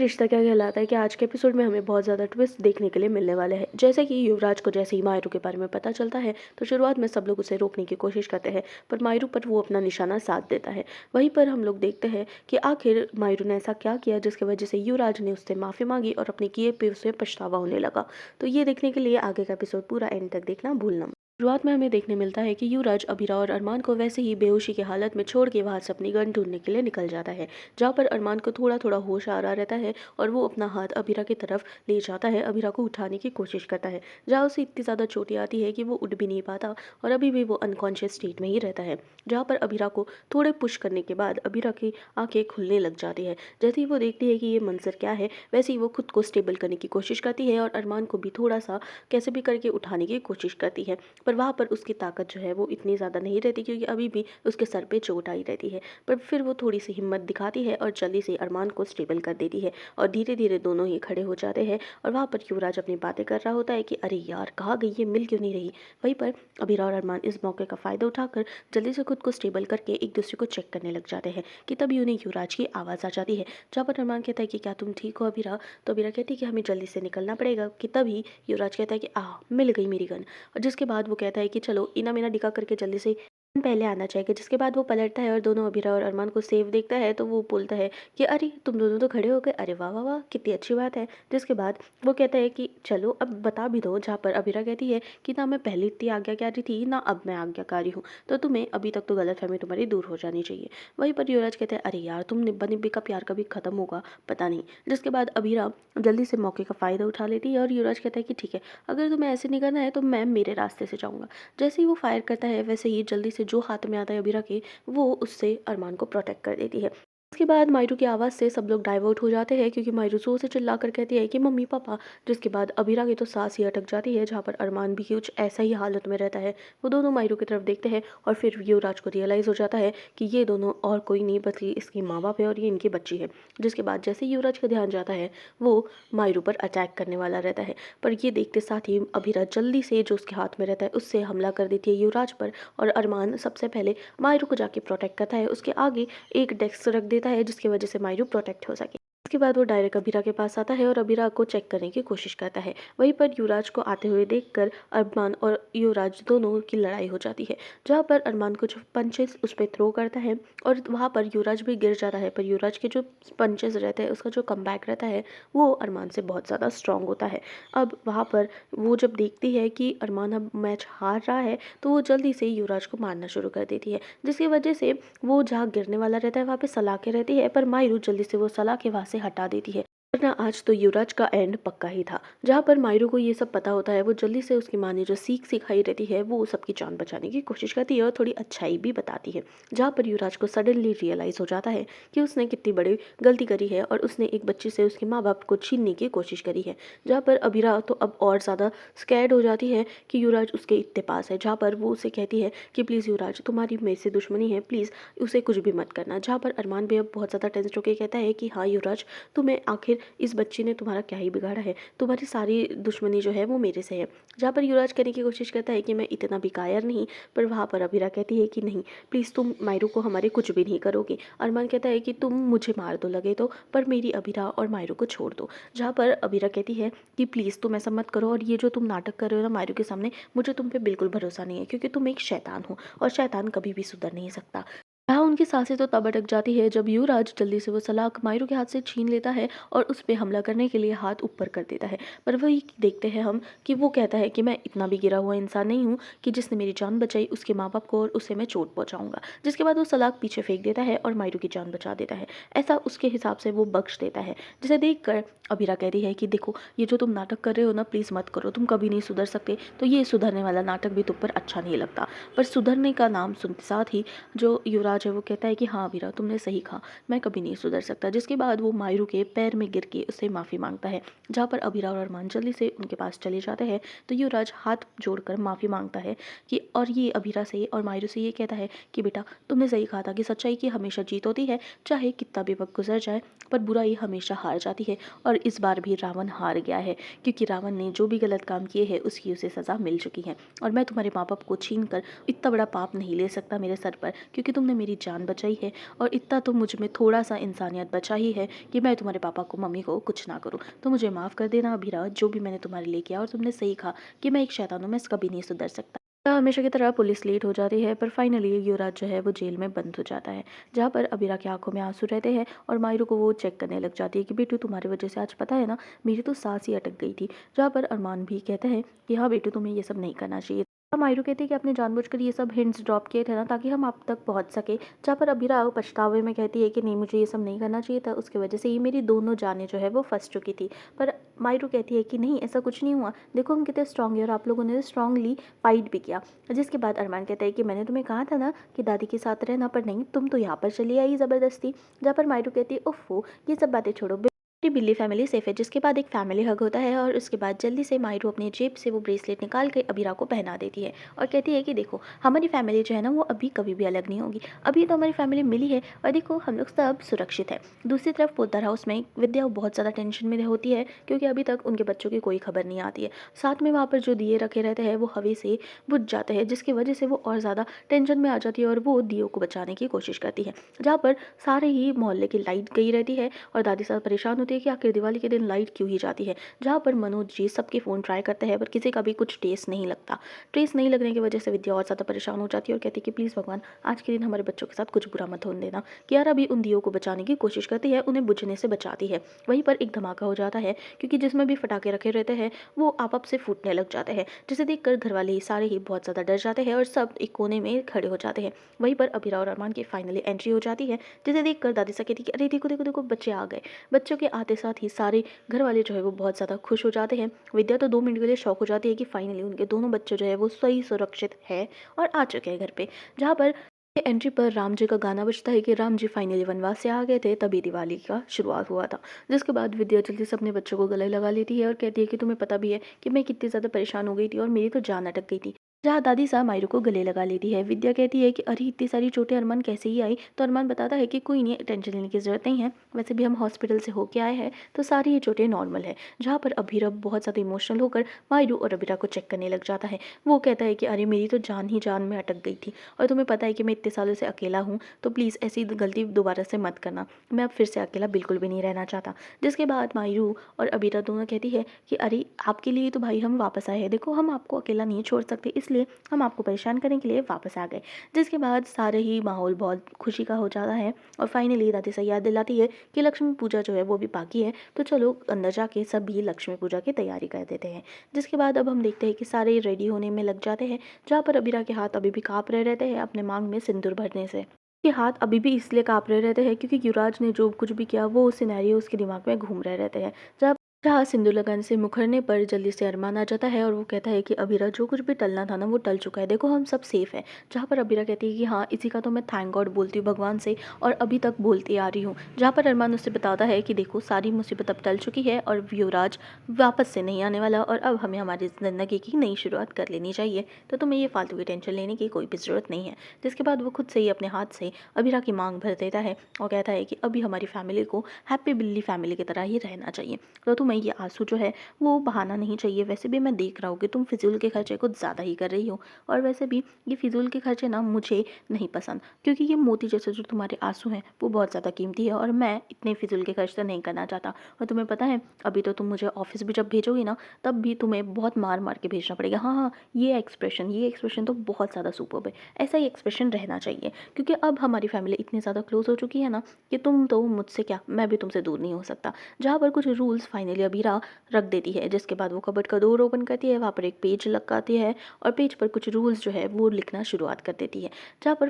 रिश्ता क्या कहलाता है कि आज के एपिसोड में हमें बहुत ज़्यादा ट्विस्ट देखने के लिए मिलने वाले हैं। जैसे कि युवराज को जैसे ही मायरू के बारे में पता चलता है तो शुरुआत में सब लोग उसे रोकने की कोशिश करते हैं, पर मायरू पर वो अपना निशाना साध देता है। वहीं पर हम लोग देखते हैं कि आखिर मायरू ने ऐसा क्या किया जिसकी वजह से युवराज ने उससे माफ़ी मांगी और अपने किए पे उसे पछतावा होने लगा। तो ये देखने के लिए आगे का एपिसोड पूरा एंड तक देखना भूलना मत। शुरुआत में हमें देखने मिलता है कि युवराज अबीरा और अरमान को वैसे ही बेहोशी की हालत में छोड़ के वहां से अपनी गन ढूंढने के लिए निकल जाता है, जहाँ पर अरमान को थोड़ा थोड़ा होश आ रहा रहता है और वो अपना हाथ अबीरा की तरफ ले जाता है, अबीरा को उठाने की कोशिश करता है, जहाँ उसे इतनी ज़्यादा चोटें आती है कि वो उठ भी नहीं पाता और अभी भी वो अनकॉन्शियस स्टेट में ही रहता है। जहाँ पर अबीरा को थोड़े पुश करने के बाद अबीरा की आंखें खुलने लग जाती है। जैसे ही वो देखती है कि ये मंजर क्या है, वैसे ही वो खुद को स्टेबल करने की कोशिश करती है और अरमान को भी थोड़ा सा कैसे भी करके उठाने की कोशिश करती है, पर वहाँ पर उसकी ताकत जो है वो इतनी ज़्यादा नहीं रहती क्योंकि अभी भी उसके सर पे चोट आई रहती है। पर फिर वो थोड़ी सी हिम्मत दिखाती है और जल्दी से अरमान को स्टेबल कर देती है और धीरे धीरे दोनों ही खड़े हो जाते हैं। और वहाँ पर युवराज अपनी बातें कर रहा होता है कि अरे यार कहाँ गई, ये मिल क्यों नहीं रही। वहीं पर अबीरा और अरमान इस मौके का फ़ायदा उठाकर जल्दी से खुद को स्टेबल करके एक दूसरे को चेक करने लग जाते हैं कि तभी उन्हें युवराज की आवाज़ आ जाती है, जहाँ पर अरमान कहता है कि क्या तुम ठीक हो अबीरा। तो अबीरा कहती है कि हमें जल्दी से निकलना पड़ेगा, कि तभी युवराज कहता है कि मिल गई मेरी गन। और जिसके बाद वो कहता है कि चलो इना मीना डिका करके जल्दी से पहले आना चाहिए। जिसके बाद वो पलटता है और दोनों अबीरा और अरमान को सेफ देखता है तो वो बोलता है कि अरे तुम दोनों तो खड़े हो गए, अरे वाह वाह वाह कितनी अच्छी बात है। जिसके बाद वो कहता है कि चलो अब बता भी दो, जहाँ पर अबीरा कहती है कि ना मैं पहले इतनी आज्ञाकारी थी ना अब मैं आज्ञाकारी हूँ, तो तुम्हें अभी तक तो गलतफहमी तुम्हारी दूर हो जानी चाहिए। वहीं पर युवराज कहते हैं अरे यार तुम निब्बा निब्बी का प्यार कभी खत्म होगा पता नहीं। जिसके बाद अबीरा जल्दी से मौके का फ़ायदा उठा लेती है और युवराज कहता है कि ठीक है, अगर तुम्हें ऐसे नहीं करना है तो मैं मेरे रास्ते से जाऊँगा। जैसे ही वो फायर करता है वैसे ही जल्दी से जो हाथ में आता है अबीरा के, वो उससे अरमान को प्रोटेक्ट कर देती है। उसके बाद मायरू की आवाज़ से सब लोग डाइवर्ट हो जाते हैं क्योंकि मायरू जोर से चिल्लाकर कहती है कि मम्मी पापा। जिसके बाद अबीरा की तो सांस ही अटक जाती है, जहाँ पर अरमान भी कुछ ऐसा ही हालत में रहता है। वो दोनों मायरू की तरफ देखते हैं और फिर युवराज को रियलाइज़ हो जाता है कि ये दोनों और कोई नहीं बल्कि इसकी माँ बाप है और ये इनकी बच्ची है। जिसके बाद जैसे ही युवराज का ध्यान जाता है वो मायरू पर अटैक करने वाला रहता है, पर ये देखते साथ ही अबीरा जल्दी से जो उसके हाथ में रहता है उससे हमला कर देती है युवराज पर। और अरमान सबसे पहले मायरू को जाके प्रोटेक्ट करता है, उसके आगे एक डेस्क रख देता है जिसकी वजह से मायरू प्रोटेक्ट हो सके। उसके बाद वो डायरेक्ट अबीरा के पास आता है और अबीरा को चेक करने की कोशिश करता है। वहीं पर युवराज को आते हुए देखकर अरमान और युवराज दोनों की लड़ाई हो जाती है, जहाँ पर अरमान कुछ पंचेस उस पर थ्रो करता है और वहाँ पर युवराज भी गिर जाता है, पर युवराज के जो पंचेस रहते हैं उसका जो कमबैक रहता है वो अरमान से बहुत ज़्यादा स्ट्रांग होता है। अब वहाँ पर वो जब देखती है कि अरमान अब मैच हार रहा है तो वो जल्दी से युवराज को मारना शुरू कर देती है, जिसकी वजह से वो जहाँ गिरने वाला रहता है वहाँ पे सलाखें रहती है, पर मायरू जल्दी से वो सलाखें वहाँ से हटा देती है। वरना आज तो युवराज का एंड पक्का ही था। जहाँ पर मायरू को ये सब पता होता है वो जल्दी से उसकी माँ ने जो सीख सिखाई रहती है वो सबकी जान बचाने की कोशिश करती है और थोड़ी अच्छाई भी बताती है। जहाँ पर युवराज को सडनली रियलाइज़ हो जाता है कि उसने कितनी बड़ी गलती करी है और उसने एक बच्ची से उसके माँ बाप को छीनने की कोशिश करी है। जहाँ पर अबीरा तो अब और ज़्यादा स्कैर्ड हो जाती है कि युवराज उसके इतने पास है, जहाँ पर वो उसे कहती है कि प्लीज़ युवराज तुम्हारी मेरे से दुश्मनी है, प्लीज़ उसे कुछ भी मत करना। जहाँ पर अरमान भी अब बहुत ज़्यादा टेंस होकर कहता है कि हाँ युवराज, तुम्हें आखिर इस बच्ची ने तुम्हारा क्या ही बिगाड़ा है, तुम्हारी सारी दुश्मनी जो है वो मेरे से है। जहाँ पर युवराज कहने की कोशिश करता है कि मैं इतना भी कायर नहीं, पर वहाँ पर अबीरा कहती है कि नहीं प्लीज़ तुम मायरू को हमारे कुछ भी नहीं करोगे। अरमान कहता है कि तुम मुझे मार दो लगे तो, पर मेरी अबीरा और मायरू को छोड़ दो। जहाँ पर अबीरा कहती है कि प्लीज़ तुम ऐसा मत करो और ये जो तुम नाटक कर रहे हो ना मायरू के सामने, मुझे तुम पे बिल्कुल भरोसा नहीं है क्योंकि तुम एक शैतान हो और शैतान कभी भी सुधर नहीं सकता। यहाँ उनकी सांसें तो तब अटक जाती है जब युवराज जल्दी से वो सलाख मायरू के हाथ से छीन लेता है और उस पे हमला करने के लिए हाथ ऊपर कर देता है। पर वही देखते हैं हम कि वो कहता है कि मैं इतना भी गिरा हुआ इंसान नहीं हूँ कि जिसने मेरी जान बचाई उसके माँ बाप को और उसे मैं चोट पहुँचाऊंगा। जिसके बाद वो सलाख पीछे फेंक देता है और मायरू की जान बचा देता है। ऐसा उसके हिसाब से वो बख्श देता है, जिसे देख कर अबीरा कहती है कि देखो ये जो तुम नाटक कर रहे हो ना प्लीज़ मत करो, तुम कभी नहीं सुधर सकते, तो ये सुधरने वाला नाटक भी तुम पर अच्छा नहीं लगता। पर सुधरने का नाम सुनते साथ ही जो युवराज है वो कहता है कि हाँ अबीरा तुमने सही कहा, मैं कभी नहीं सुधर सकता। जिसके बाद वो मायरू के पैर में गिर के उससे माफ़ी मांगता है, जहाँ पर अबीरा और अरमान जल्दी से उनके पास चले जाते हैं तो युवराज हाथ जोड़कर माफ़ी मांगता है कि, और ये अबीरा से और मायरू से ये कहता है कि बेटा तुमने सही कहा था कि सच्चाई की हमेशा जीत होती है, चाहे कितना भी वक्त गुजर जाए पर बुराई हमेशा हार जाती है और इस बार भी रावण हार गया है, क्योंकि रावण ने जो भी गलत काम किए हैं उसकी उसे सज़ा मिल चुकी है। और मैं तुम्हारे माँ बाप को छीन कर इतना बड़ा पाप नहीं ले सकता मेरे सर पर, क्योंकि तुमने मेरी जान बचाई है और इतना तो मुझ में थोड़ा सा इंसानियत बचा ही है कि मैं तुम्हारे पापा को मम्मी को कुछ ना करूँ। तो मुझे माफ़ कर देना अभिरा, जो भी मैंने तुम्हारे लिए किया। और तुमने सही कहा कि मैं एक शैतान हूँ, मैं कभी नहीं सुधर सकता। हमेशा की तरह पुलिस लेट हो जाती है, पर फाइनली युवराज जो है वो जेल में बंद हो जाता है, जहाँ पर अबीरा की आंखों में आंसू रहते हैं और मायरू को वो चेक करने लग जाती है कि बेटू तुम्हारी वजह से आज पता है ना, मेरी तो सांस ही अटक गई थी। जहाँ पर अरमान भी कहते हैं कि हाँ बेटू, तुम्हें ये सब नहीं करना चाहिए। मायरू कहती है कि आपने जानबूझकर ये सब हिंट्स ड्रॉप किए थे ना, ताकि हम आप तक पहुंच सके। जहाँ पर अबीरा पछतावे में कहती है कि नहीं, मुझे ये सब नहीं करना चाहिए था, उसकी वजह से ही मेरी दोनों जानें जो है वो फंस चुकी थी। पर मायरू कहती है कि नहीं, ऐसा कुछ नहीं हुआ, देखो हम कितने स्ट्रांग है और आप लोगों ने स्ट्रांगली फाइट भी किया। जिसके बाद अरमान कहता है कि मैंने तुम्हें कहा था ना कि दादी के साथ रहना, पर नहीं, तुम तो यहाँ पर चली आई ज़बरदस्ती। जहाँ पर मायरू कहती है उफ़ो, ये सब बातें छोड़ो, बिल्ली फैमिली सेफ है। जिसके बाद एक फैमिली हग होता है और उसके बाद जल्दी से मायरू अपने जेब से वो ब्रेसलेट निकाल कर अबीरा को पहना देती है और कहती है कि देखो, हमारी फैमिली जो है ना वो अभी कभी भी अलग नहीं होगी, अभी तो हमारी फैमिली मिली है और देखो हम लोग सब सुरक्षित है। दूसरी तरफ पोद्दार हाउस में विद्या बहुत ज़्यादा टेंशन में होती है, क्योंकि अभी तक उनके बच्चों की कोई खबर नहीं आती है। साथ में वहाँ पर जो दिए रखे रहते हैं वो हवा से बुझ जाते हैं, जिसकी वजह से वो और ज़्यादा टेंशन में आ जाती है और वो दियों को बचाने की कोशिश करती है। जहाँ पर सारे ही मोहल्ले की लाइट गई रहती है और दादी साहब परेशान होती है कि आखिर दिवाली के दिन लाइट क्यों ही जाती है। जहाँ पर मनोज जी सबके फ़ोन ट्राई करते हैं, पर किसी का भी कुछ ट्रेस नहीं लगने की वजह से विद्या और ज़्यादा परेशान हो जाती है और कहती है कि प्लीज़ भगवान, आज के दिन हमारे बच्चों के साथ कुछ बुरा मत होने देना। कियारा भी उन दियों को बचाने की कोशिश करती है, उन्हें बुझने से बचाती है। वहीं पर एक धमाका हो जाता है, क्योंकि जिसमें भी फटाके रखे रहते हैं वो आप से फूटने लग जाते हैं, जिसे देखकर घर वाले ही सारे ही बहुत ज़्यादा डर जाते हैं और सब एक कोने में खड़े हो जाते हैं। वहीं पर अबीरा और अरमान की फाइनली एंट्री हो जाती है, जिसे देखकर दादी सा कहती है कि अरे देखो देखो देखो, बच्चे आ गए। बच्चों के आते साथ ही सारे घर वाले जो है वो बहुत ज़्यादा खुश हो जाते हैं। विद्या तो 2 मिनट के लिए शॉक हो जाती है कि फाइनली उनके दोनों बच्चे जो है वो सही सुरक्षित है और आ चुके हैं घर पे। जहाँ पर एंट्री पर राम जी का गाना बजता है कि राम जी फाइनली वनवास से आ गए थे, तभी दिवाली का शुरुआत हुआ था। जिसके बाद विद्या जल्दी से अपने बच्चों को गले लगा लेती है और कहती है कि तुम्हें पता भी है कि मैं कितनी ज़्यादा परेशान हो गई थी और मेरी तो जान अटक गई थी। जहाँ दादी साहब मायरू को गले लगा लेती है। विद्या कहती है कि अरे इतनी सारी चोटें अरमान कैसे ही आई, तो अरमान बताता है कि कोई नहीं, टेंशन लेने की ज़रूरत नहीं है, वैसे भी हम हॉस्पिटल से होके आए हैं तो सारी ये चोटें नॉर्मल है। जहाँ पर अभीरव बहुत ज़्यादा इमोशनल होकर मायरू और अबीरा को चेक करने लग जाता है। वो कहता है कि अरे मेरी तो जान ही जान में अटक गई थी और तुम्हें पता है कि मैं इतने सालों से अकेला हूँ, तो प्लीज़ ऐसी गलती दोबारा से मत करना, मैं अब फिर से अकेला बिल्कुल भी नहीं रहना चाहता। जिसके बाद मायरू और अबीरा दोनों कहती है कि अरे आपके लिए तो भाई हम वापस आए हैं, देखो हम आपको अकेला नहीं छोड़ सकते, इसलिए हम आपको परेशान करने के लिए वापस आ गए। जिसके बाद सारे ही माहौल बहुत खुशी का हो जाता है और फाइनली दादी से याद दिलाती है कि लक्ष्मी पूजा जो है वो भी बाकी है, तो चलो अंदर जाके सभी लक्ष्मी पूजा की तैयारी कर देते हैं। जिसके बाद अब हम देखते हैं कि सारे रेडी होने में लग जाते हैं, जहाँ पर अबीरा के हाथ अभी भी काँप रहे रहते हैं अपने मांग में सिंदूर भरने से। के हाथ अभी भी इसलिए काँप रहे रहते हैं क्योंकि युवराज ने जो कुछ भी किया वो सिनेरियो उसके दिमाग में घूम रहे रहते हैं। जब जहाँ सिंदूर लगाने से मुखरने पर जल्दी से अरमान आ जाता है और वो कहता है कि अबीरा, जो कुछ भी टलना था ना वो टल चुका है, देखो हम सब सेफ है। जहाँ पर अबीरा कहती है कि हाँ, इसी का तो मैं थैंक गॉड बोलती हूँ भगवान से और अभी तक बोलती आ रही हूँ। जहाँ पर अरमान उससे बताता है कि देखो सारी मुसीबत अब टल चुकी है और युवराज वापस से नहीं आने वाला और अब हमें हमारी ज़िंदगी की नई शुरुआत कर लेनी चाहिए, तो तुम्हें ये फालतू की टेंशन लेने की कोई भी ज़रूरत नहीं है। जिसके बाद वो खुद से ही अपने हाथ से अबीरा की मांग भर देता है और कहता है कि अभी हमारी फैमिली को हैप्पी बिल्ली फैमिली की तरह ही रहना चाहिए, तो तुम्हें ये आंसू जो है वो बहाना नहीं चाहिए। वैसे भी मैं देख रहा हूँ कि तुम फिजूल के खर्चे कुछ ज़्यादा ही कर रही हो और वैसे भी ये फिजूल के खर्चे ना मुझे नहीं पसंद, क्योंकि ये मोती जैसे जो तुम्हारे आंसू हैं वो बहुत ज़्यादा कीमती है और मैं इतने फिजूल के खर्च तो नहीं करना चाहता। और तुम्हें पता है अभी तो तुम मुझे ऑफिस भी जब भेजोगी ना, तब भी तुम्हें बहुत मार मार के भेजना पड़ेगा। हाँ हाँ, ये एक्सप्रेशन तो बहुत ज़्यादा सुपर्ब है, ऐसा ही एक्सप्रेशन रहना चाहिए, क्योंकि अब हमारी फैमिली इतनी ज़्यादा क्लोज हो चुकी है ना कि तुम तो मुझसे क्या, मैं भी तुमसे दूर नहीं हो सकता। जहाँ पर कुछ रूल्स फाइनली अभी रख देती है, जिसके बाद वो कबर्ड का डोर ओपन करती है, वहाँ पर एक पेज लगाती है और पेज पर कुछ रूल्स जो है वो लिखना शुरुआत कर देती है। जहाँ पर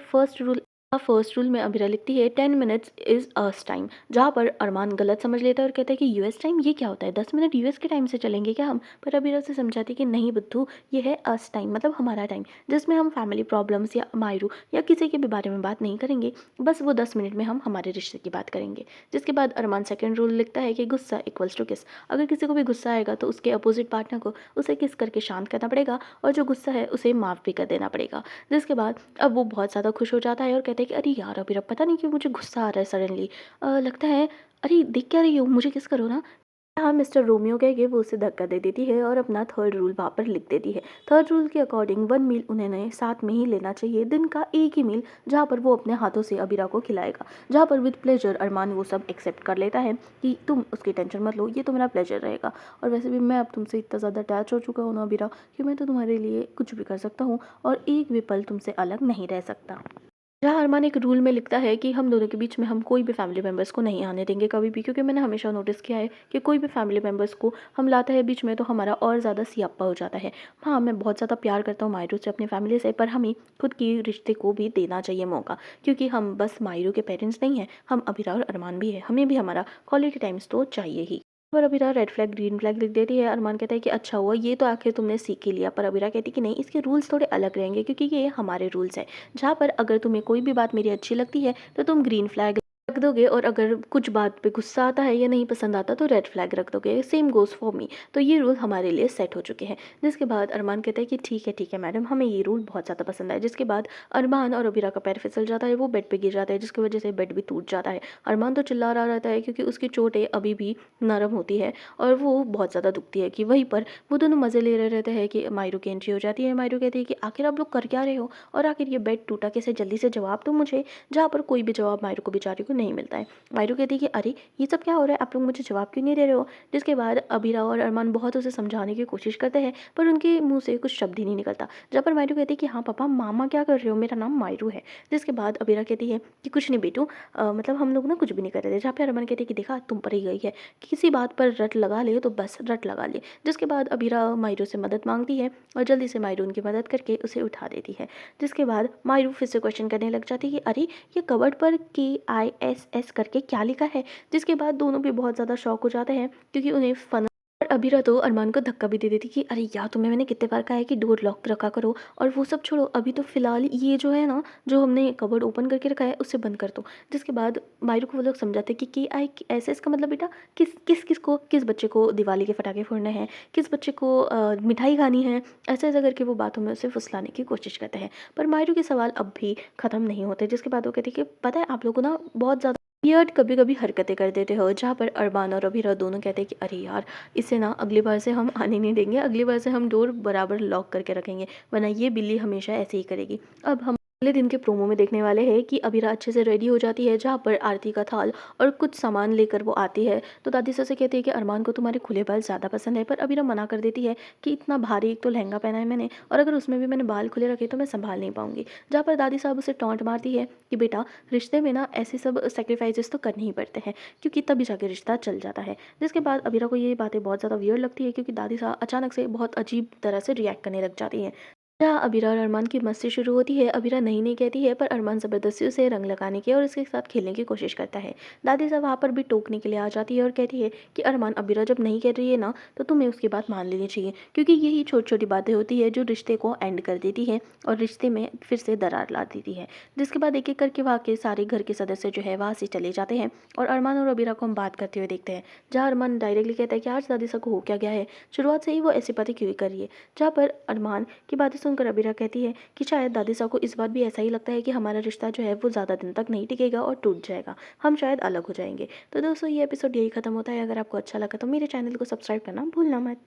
फर्स्ट रूल में अबीरा लिखती है 10 मिनट्स इज़ अस टाइम। जहाँ पर अरमान गलत समझ लेता है और कहता है कि यूएस टाइम ये क्या होता है, 10 मिनट यूएस के टाइम से चलेंगे क्या हम। पर अबीरा उसे समझाती है कि नहीं बुद्धू, ये है अस टाइम, मतलब हमारा टाइम, जिसमें हम फैमिली प्रॉब्लम्स या मायरू या किसी के भी बारे में बात नहीं करेंगे, बस वो 10 मिनट में हम हमारे रिश्ते की बात करेंगे। जिसके बाद अरमान सेकेंड रूल लिखता है कि गुस्सा इक्वल्स टू किस। अगर किसी को भी गुस्सा आएगा तो उसके अपोजिट पार्टनर को उसे किस करके शांत करना पड़ेगा और जो गुस्सा है उसे माफ़ भी कर देना पड़ेगा। जिसके बाद अब वो बहुत ज़्यादा खुश हो जाता है और कहता है कि अरे यार अभी पता नहीं क्यों मुझे गुस्सा आ रहा है सडनली, लगता है, अरे देख क्या रही हो, मुझे किस करो ना। हाँ, मिस्टर रोमियो कह के वो उसे धक्का दे देती है और अपना थर्ड रूल वहाँ पर लिख देती है। थर्ड रूल के अकॉर्डिंग 1 मील उन्हें साथ में ही लेना चाहिए, दिन का एक ही मील, जहाँ पर वो अपने हाथों से अबीरा को खिलाएगा। जहाँ पर विद प्लेजर अरमान वो सब एक्सेप्ट कर लेता है कि तुम उसकी टेंशन मत लो, ये तो मेरा प्लेजर रहेगा। और वैसे भी मैं अब तुमसे इतना ज़्यादा अटैच हो चुका हूँ ना अबीरा, कि मैं तो तुम्हारे लिए कुछ भी कर सकता हूँ और एक भी पल तुमसे अलग नहीं रह सकता। जहाँ अरमान एक रूल में लिखता है कि हम दोनों के बीच में हम कोई भी फैमिली मेम्बर्स को नहीं आने देंगे कभी भी, क्योंकि मैंने हमेशा नोटिस किया है कि कोई भी फैमिली मेम्बर्स को हम लाते हैं बीच में तो हमारा और ज़्यादा सियाप्पा हो जाता है। हाँ, मैं बहुत ज़्यादा प्यार करता हूँ मायरू से, अपनी फैमिली से, पर हमें खुद की रिश्ते को भी देना चाहिए मौका, क्योंकि हम बस मायरू के पेरेंट्स नहीं हैं, हम अबीरा और अरमान भी है, हमें भी हमारा क्वालिटी टाइम्स तो चाहिए ही। पर Abira red flag green flag लिख देती है। अरमान कहता है कि अच्छा हुआ, ये तो आखिर तुमने सीख ही लिया। पर अबीरा कहती है कि नहीं, इसके रूल्स थोड़े अलग रहेंगे, क्योंकि ये हमारे रूल्स हैं, जहाँ पर अगर तुम्हें कोई भी बात मेरी अच्छी लगती है तो तुम ग्रीन फ्लैग रख दोगे, और अगर कुछ बात पे गुस्सा आता है या नहीं पसंद आता तो रेड फ्लैग रख दोगे। Same goes for me. तो ये रूल हमारे लिए सेट हो चुके हैं। जिसके बाद अरमान कहता है कि ठीक है मैडम, हमें ये रूल बहुत ज़्यादा पसंद आया। जिसके बाद अरमान और अबीरा का पैर फिसल जाता है, वो बेड पे गिर जाता है, जिसकी वजह से बेड भी टूट जाता है। अरमान तो चिल्ला रहा रहता है, क्योंकि उसकी चोटें अभी भी नरम होती है और वो बहुत ज़्यादा दुखती है। कि वहीं पर वो दोनों मज़े ले रहे रहते हैं कि मायरू की एंट्री हो जाती है। मायरू कहती है कि आखिर आप लोग कर क्या रहे हो, और आखिर ये बेड टूटा कैसे, जल्दी से जवाब दो मुझे। जहाँ पर कोई भी जवाब मायरू को बेचारी को नहीं मिलता है। मायरू कहती है कि अरे ये सब क्या हो रहा है, आप लोग मुझे जवाब क्यों नहीं दे रहे हो। जिसके बाद अबीरा और अरमान बहुत उसे समझाने की कोशिश करते हैं, पर उनके मुंह से कुछ शब्द ही नहीं निकलता। जहाँ पर मायरू कहती है कि हाँ पापा, मामा क्या कर रहे हो, मेरा नाम मायरू है। जिसके बाद अबीरा कहती है कि कुछ नहीं बेटू, मतलब हम लोग ना कुछ भी नहीं कर रहे थे। जहाँ पे अरमान कहती है कि देखा, तुम पर ही गई है, किसी बात पर रट लगा ले तो बस रट लगा ले। जिसके बाद अबीरा मायरू से मदद मांगती है और जल्दी से मायरू उनकी मदद करके उसे उठा देती है। जिसके बाद मायरू फिर से क्वेश्चन करने लग जाती है कि अरे ये कवर्ड पर KISS करके क्या लिखा है। जिसके बाद दोनों भी बहुत ज़्यादा शॉक हो जाते हैं, क्योंकि उन्हें फन और अबीरा तो अरमान को धक्का भी दे देती कि अरे यार, तुम्हें मैंने कितने बार कहा है कि डोर लॉक रखा करो। और वो सब छोड़ो, अभी तो फिलहाल ये जो है ना, जो हमने कवर्ड ओपन करके रखा है उसे बंद कर दो। जिसके बाद मायरू को वो लोग समझाते कि KISS का मतलब बेटा, किस बच्चे को दिवाली के पटाखे फोड़ने हैं, किस बच्चे को मिठाई खानी है। ऐसे ऐसे करके वो बातों में उसे फुसलाने की कोशिश करते हैं। पर मायरू के सवाल अब भी ख़त्म नहीं होते। जिसके बाद वो कहती है कि पता है, आप लोगों ना बहुत ज़्यादा वियर्ड कभी कभी हरकतें कर देते हो। जहाँ पर अरमान और अबीरा दोनों कहते हैं कि अरे यार, इसे ना अगली बार से हम आने नहीं देंगे, अगली बार से हम डोर बराबर लॉक करके रखेंगे, वरना ये बिल्ली हमेशा ऐसे ही करेगी। अब हम अगले दिन के प्रोमो में देखने वाले हैं कि अबीरा अच्छे से रेडी हो जाती है, जहाँ पर आरती का थाल और कुछ सामान लेकर वो आती है। तो दादी से कहती है कि अरमान को तुम्हारे खुले बाल ज़्यादा पसंद है। पर अबीरा मना कर देती है कि इतना भारी एक तो लहंगा पहना है मैंने, और अगर उसमें भी मैंने बाल खुले रखे तो मैं संभाल नहीं पाऊंगी। जहाँ पर दादी साहब उसे टॉन्ट मारती है कि बेटा, रिश्ते में ना ऐसे सब सेक्रीफाइसेस तो करने ही पड़ते हैं, क्योंकि तभी जाके रिश्ता चल जाता है। जिसके बाद अबीरा को ये बातें बहुत ज़्यादा वियर्ड लगती है, क्योंकि दादी साहब अचानक से बहुत अजीब तरह से रिएक्ट करने लग जाती हैं। जहाँ अबीरा और अरमान की मस्ती शुरू होती है। अबीरा नहीं नहीं कहती है, पर अरमान ज़बरदस्ती उसे रंग लगाने की और उसके साथ खेलने की कोशिश करता है। दादी साहब वहाँ पर भी टोकने के लिए आ जाती है और कहती है कि अरमान, अबीरा जब नहीं कह रही है ना, तो तुम्हें उसकी बात मान लेनी चाहिए, क्योंकि यही छोटी छोटी बातें होती है जो रिश्ते को एंड कर देती है और रिश्ते में फिर से दरार ला देती है। जिसके बाद एक एक करके वहाँ के सारे घर के सदस्य जो है वहाँ से चले जाते हैं, और अरमान और अबीरा को हम बात करते हुए देखते हैं। जहाँ अरमान डायरेक्टली कहता है कि आज दादी साहब को हो क्या गया है, शुरुआत से ही वो ऐसी बातें क्यों कर रही है। जहाँ पर अरमान की बातें सुनकर अबीरा कहती है कि शायद दादी साहब को इस बार भी ऐसा ही लगता है कि हमारा रिश्ता जो है वो ज़्यादा दिन तक नहीं टिकेगा और टूट जाएगा, हम शायद अलग हो जाएंगे। तो दोस्तों, ये एपिसोड यही खत्म होता है। अगर आपको अच्छा लगा तो मेरे चैनल को सब्सक्राइब करना भूलना मत।